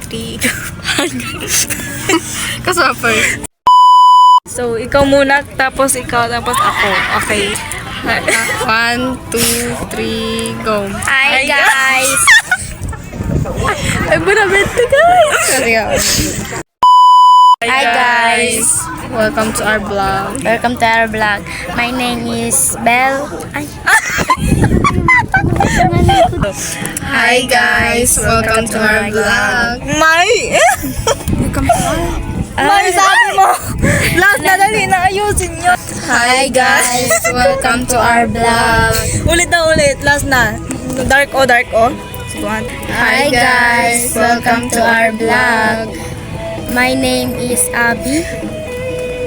3, go. Kasama first. So, ikaw muna, tapos ikaw, tapos ako. Okay. 1, 2, 3, go. Hi guys! Ay, bunabente guys! Hi guys! Welcome to our vlog. Welcome to our vlog. My name is Belle. Ay. Hi guys! Welcome to our vlog. May! May, sabi mo! Last na dali na ayusin nyo. Hi guys! Welcome to our vlog. Ulit na ulit. Last na. Dark o, dark o. Hi guys! Welcome to our vlog. My name is Abby.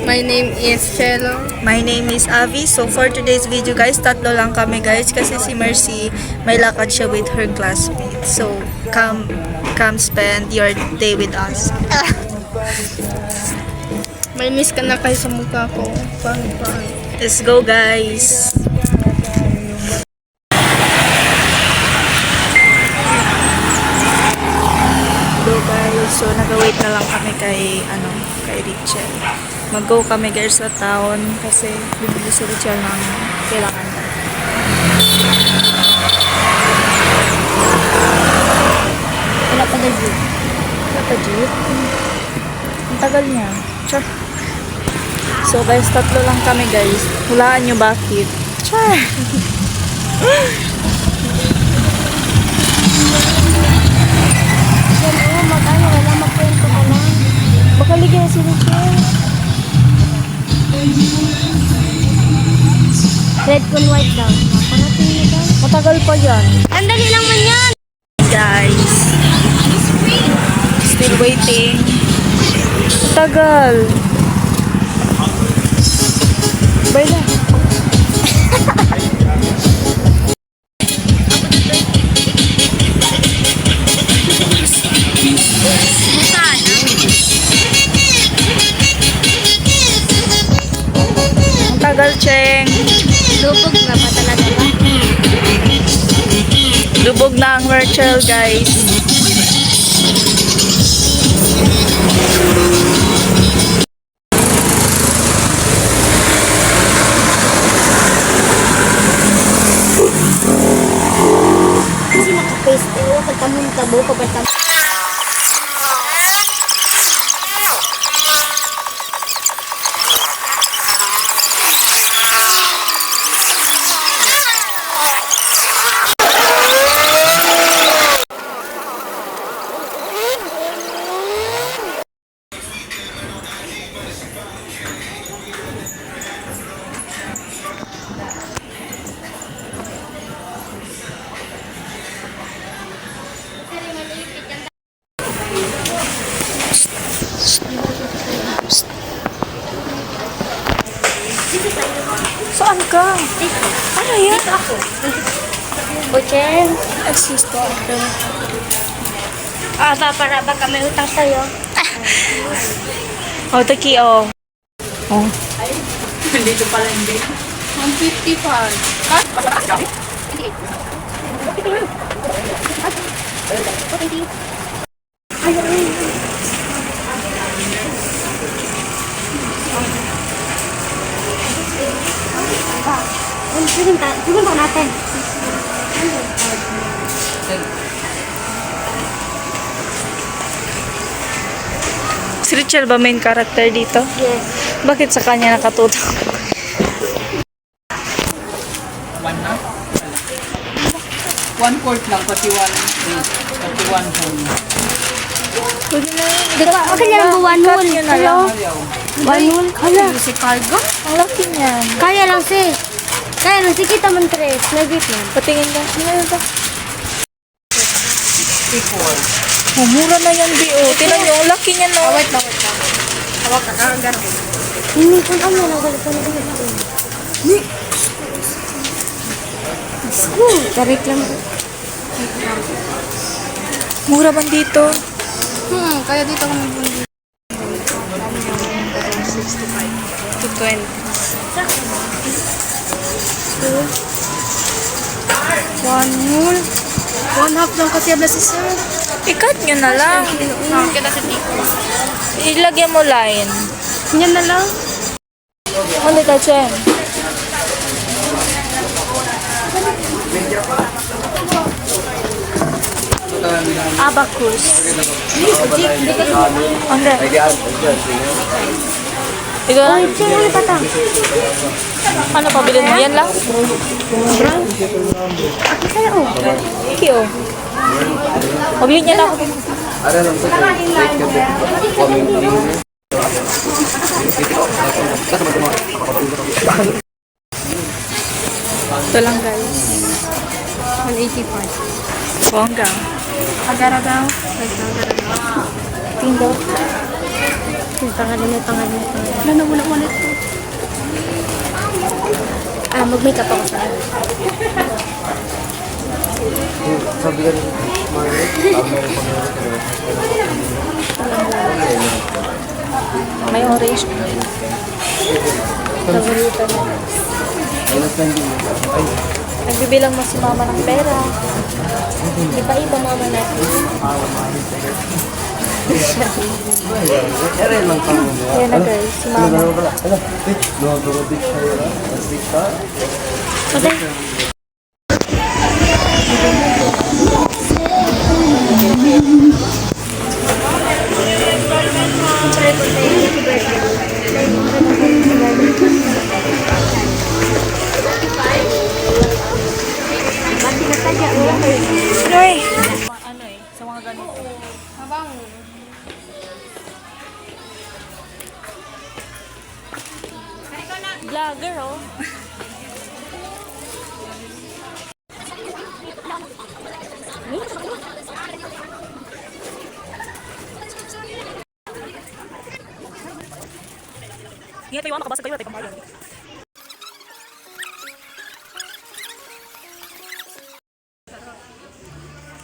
My name is Chelo. My name is Avi. So for today's video guys, tatlo lang kami guys kasi si Mercy may lakad siya with her classmates. So come spend your day with us. May miss ka na kayo sa mukha ko. Let's go guys. Hello guys. So nag-wait na lang kami kay Richel. Mag-go kami guys sa town kasi bibili si Richel ng kailangan na. Wala pa na jeep. Wala pa jeep? Ang tagal niya. Char. So guys, tatlo lang kami guys. Hulaan nyo bakit. Char. Yan o, magkano wala magkwento ka lang. Baka ligyan si Richel. Red con white daw. Naparating niya daw. Matagal pa yan. Ang dali lang man yan! Guys. Still waiting. Tagal. Bye na. Tagal, Cheng. Lubog na pa talaga ba? Lubog na ang Rachel, guys. Kasi naka-face tayo. Pagtamong-tabo, pagtamong. Saan ka? Ano yan? Ako. Buchen. Excuse po. Para ba kami utang sa'yo? Oh, taki, oh. Oh. Dito pala hindi. 155. Sige ba natin? Si Richel ba main character dito? Yes. Bakit sa kanya nakatutok? One na? 1/4 lang, pati 1 home. Pwede na yun. Diba, okay na lang ba 1 Cut whole? yun na Hello? lang. 1 whole? Hala. Si cargo? Ang laki niyan. Kaya lang sis. Kaya lang, sige taman tres. Lagit yan. Patingin ka. Ano ba? 54. Oh, mura na yan, Bi. Oh. Tingnan nyo, ang laki niya, no? Wait lang. Hawak ka, gano'n. Hindi ko ano na galit ko na galit ko. Tarik lang. Mura ba dito? Kaya dito ako nabuli. 220. 1 whole. 1/2 lang kasi abla si sir. I-cut nyo na lang. Kita sa tiko. Ilagyan mo line. Yan na lang. Ano ka, Chen? Abacus. Hindi. Ikaw lang. Ano, pabilin mo? Yan lang? Iki, oh. Pabilin niya lang. Ito lang, guys. 185. Bongga. Agar-agaw. Tindo. Pangalan. Ano, wala ulit to. Mag-makeup ako sa May orange. paborito mo. Nagbibilang mo si mama ng pera. Iba-iba mama natin. Kaya na guys, si mama. Okay. Ay! Ano eh, sa mga ganito. Habang Vlogger oh. Ingat kayo, makabasa kayo, tayo pambayan.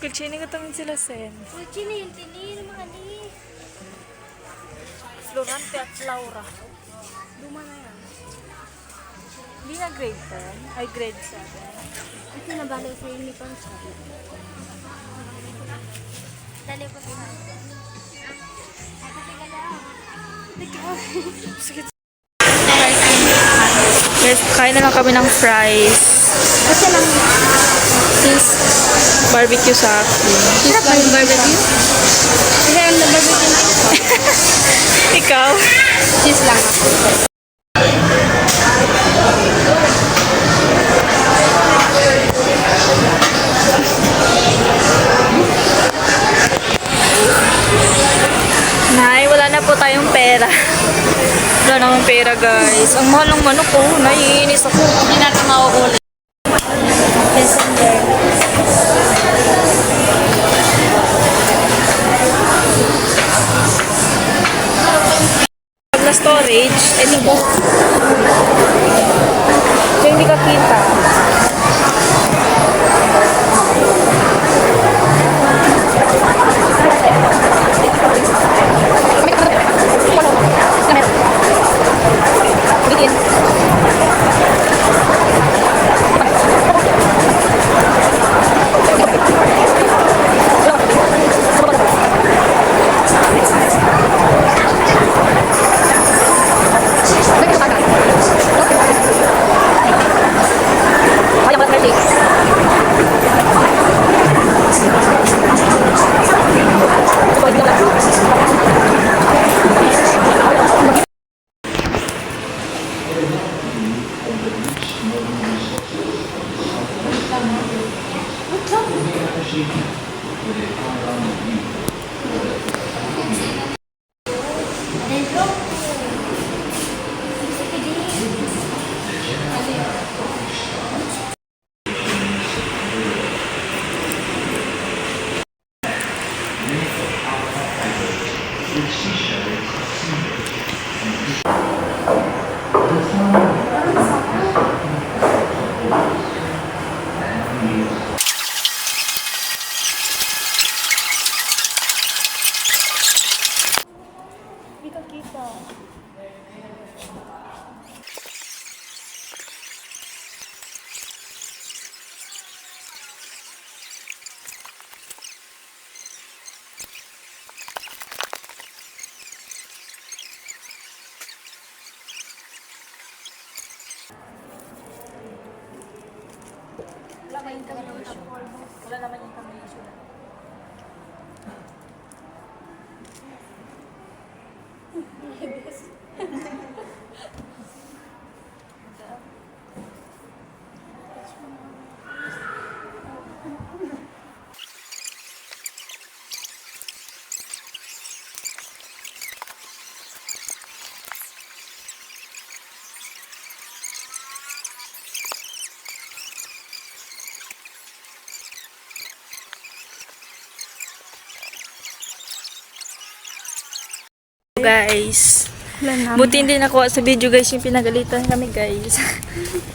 Kagchining ko tangin sila, Sen. Chini, yung tinin, mga ni. Florante at Laura. Luma na yan. Hindi na grade 10, ay grade 7. Ito na bala sa uniform siya. Dali po sa Guys, kain na lang kami ng fries. Kasi lang. Cheese barbecue sa akin. Sarap ba yung barbecue? Kasi ang barbecue na ako. Ikaw? Cheese lang ako. Nay, wala na po tayong pera. Wala namang pera, guys. Ang mahal ng manok ko. Naiinis ako. hindi natin mauulit. December. Pag na storage, ito po. So, hindi ka kita. intamation. Wala naman intamation. Guys, buti hindi nakuha sa video guys yung pinagalitan kami guys.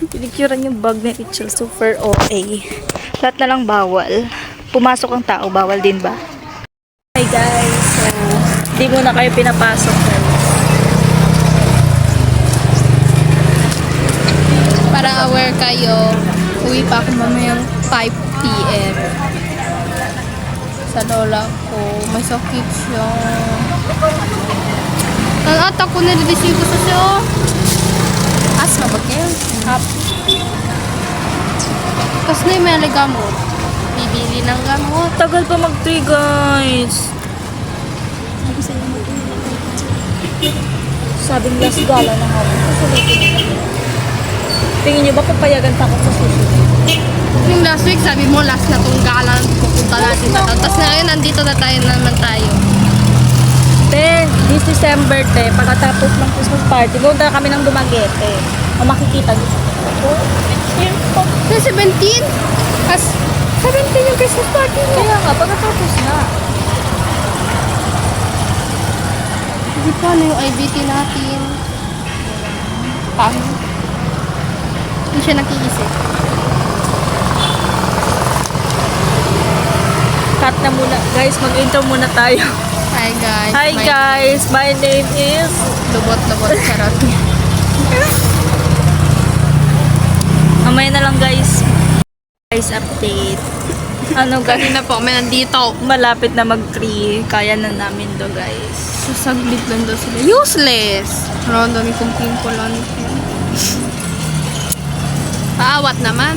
Pinicturean yung bag ni Rachel, super OA. Lahat na lang bawal. Pumasok ang tao, bawal din ba? Hi guys, so di muna kayo pinapasok guys. Para aware kayo, uwi pa ako mamayang 5 p.m. Sa lola ko, may sakit siya. Ang atak ko nililisin ko sa siya. Asma ba kayo? Hap. Tapos na yung may gamot. Bibili ng gamot. Tagal pa mag-3 guys. Sabing last gala na ako. Tingin nyo ba papayagan pa ako sa susunod? Yung last week, sabi mo, last na tong gala, pupunta natin na to. Tapos ngayon, nandito na tayo naman tayo. This December, pagkatapos ng Christmas party, doon na kami ng Dumaguete. O makikita nyo sa ko. Sa 17? As 17 yung Christmas party mo. Kaya nga, pagkatapos na. Hindi pa ano yung IBT natin. Paano? Hindi siya nakiisip. Cut na muna. Guys, mag-intro muna tayo. Hi guys. Hi guys, my name is... Lubot-lubot charot. Mamaya na lang guys. Guys, update. Ano guys, Kanina po, may nandito. malapit na mag-3. Kaya na namin do guys. Sasaglit lang daw sila. Useless! Ano, ang dami kong pimple on it. Paawat naman.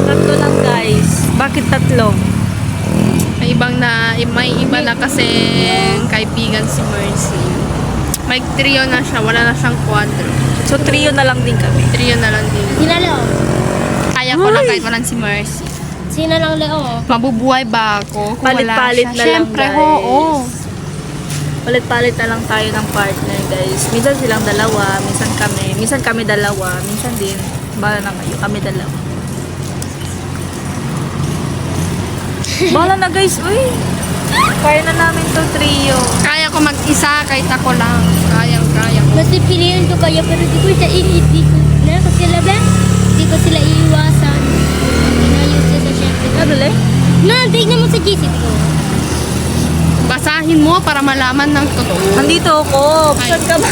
Tatlo lang guys. Bakit tatlo? May iba na kasi kaibigan si Mercy. May trio na siya, wala na siyang quadro. So, trio na lang din kami. Trio na lang din. Sina Leo? Kaya ko lang kahit walang si Mercy. Sina lang Leo? Mabubuhay ba ako kung wala Palit-palit siya? na lang, Siyempre, guys. oo. Palit-palit na lang tayo ng partner guys. Minsan silang dalawa, minsan kami dalawa, minsan din. Bahala na kayo, kami dalawa. Bahala na guys, uy! Kaya na namin to trio. Kaya ko mag-isa kahit ako lang. Kaya ko. Mas pipiliin ko kayo pero di ko siya hindi ko na kasi sila ba? Di ko sila iiwasan. Inayos siya sa syempre. Nadali? Na, tignan mo sa GC ko. Basahin mo para malaman ng totoo. Nandito ako. Ay. Saan ka ba?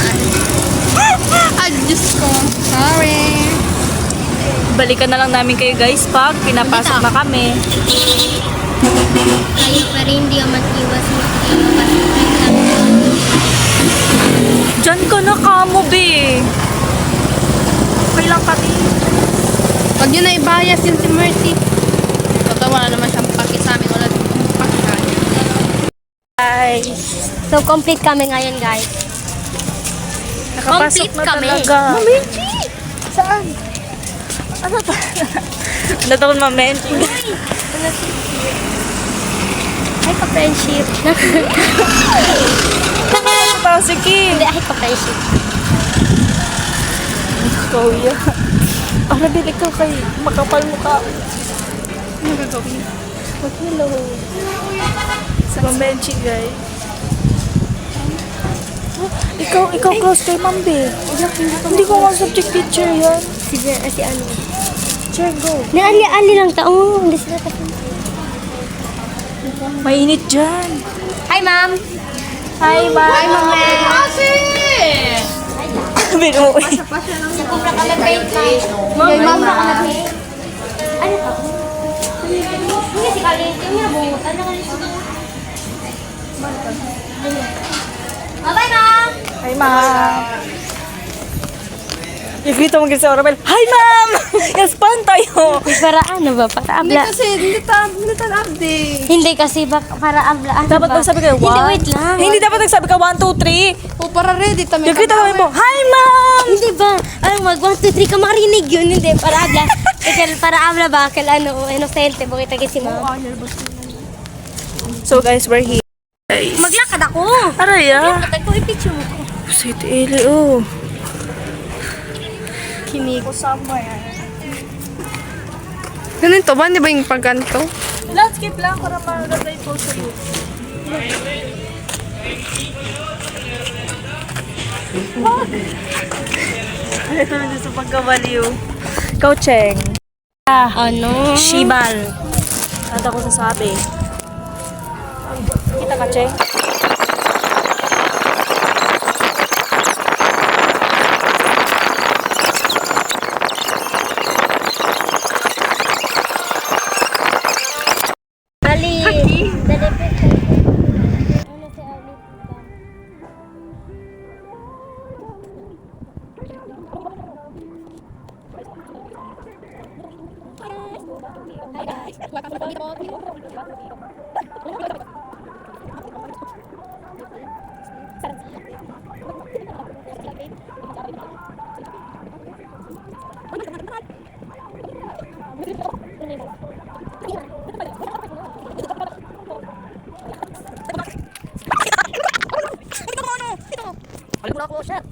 Ay, Diyos ko. Sorry. Balikan na lang namin kayo guys pag pinapasok na kami. Kayo pa rin di ka mag-iwas mo. Diyan ka na kamo, be. Okay lang kami. Huwag nyo na ibayas yun si Mercy. Totoo, wala naman siyang paki sa amin. Wala naman siyang paki sa amin. Guys, So, complete kami ngayon, guys. nakapasok Complete na kami. talaga. Mamenchi! Saan? Ano to? Ano to kung mamenchi? Ay, ka-friendship. Sige. Hindi, ay, ka-friendship. Kuya. Para bili ka kay makapal mukha. Ano gagawin? Mag-hello. Sa mamenchi, guys. Ikaw close kay Ma'am Be. Hindi ko nga subject teacher yan. Si ano. Teacher, go. Ali lang taong. Hindi sila tapos. Mainit dyan. Hi, ma'am. Hi, Ma'am. Hi, ma'am. Kasi! Binuwi. Sa kumpra ka mag-paint na. Ma'am, ka mag-paint. Ano ka? Hindi, si Kalin. Yung nabungot. Ano ka nito? Bye, ma'am. Hi, Ma'am. Ikita mo sa Orabel, hi ma'am! Yes, pan tayo! Para ano ba? Para Hindi abla. kasi, hindi update. Hindi kasi para abla. Ano Dapat ba? magsabi kayo, Hindi, one. wait lang. Hindi dapat nagsabi ka, 1, 2, 3. O, para ready kami. Ikita kami mo, hi ma'am! Hindi ba? Ay, mag 1, 2, 3 ka marinig yun. Hindi, para abla. Para abla ba? Ano, inosente. Bakit tagay si mama? So guys, we're here. Guys. Maglakad ako. Aray ah. Maglakad ko, ipicture mo ko. Sweet Eli, oh. Kimiko somewhere. Ganito ba? Hindi ba yung pagganto? Let's skip lang para mag-reply po sa you. Ito na sa pagkabaliw. Ikaw, Cheng. Ano? Shibal. At ako sasabi. Kita ka, Cheng? Ali. Dali po. Ano si Ali? Balik mo na ako, shit.